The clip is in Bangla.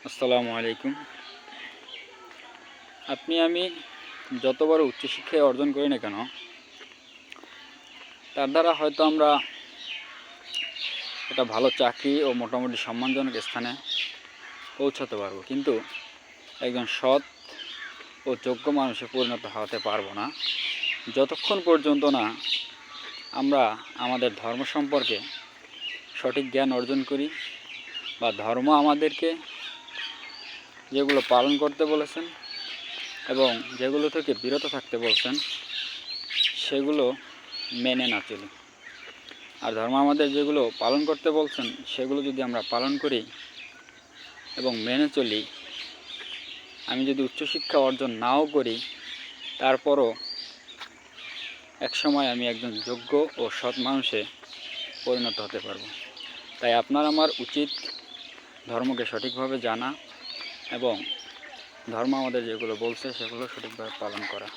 আসসালামু আলাইকুম। আপনি আমি যত বড় উচ্চশিক্ষায় অর্জন করি না কেন, তার দ্বারা হয়তো আমরা একটা ভালো চাকরি ও মোটামুটি সম্মানজনক স্থানে পৌঁছাতে পারবো, কিন্তু একজন সৎ ও যোগ্য মানুষে পরিণত হতে পারবো না যতক্ষণ পর্যন্ত না আমরা আমাদের ধর্ম সম্পর্কে সঠিক জ্ঞান অর্জন করি, বা ধর্ম আমাদেরকে যেগুলো পালন করতে বলেছেন এবং যেগুলো থেকে বিরত থাকতে বলছেন সেগুলো মেনে না চলি। আর ধর্ম আমাদের যেগুলো পালন করতে বলছেন সেগুলো যদি আমরা পালন করি এবং মেনে চলি, আমি যদি উচ্চশিক্ষা অর্জন নাও করি তারপরও একসময় আমি একজন যোগ্য ও সৎ মানুষে পরিণত হতে পারব। তাই আপনার আমার উচিত ধর্মকে সঠিকভাবে জানা এবং ধর্ম আমাদের যেগুলো বলছে সেগুলো সঠিকভাবে পালন করা।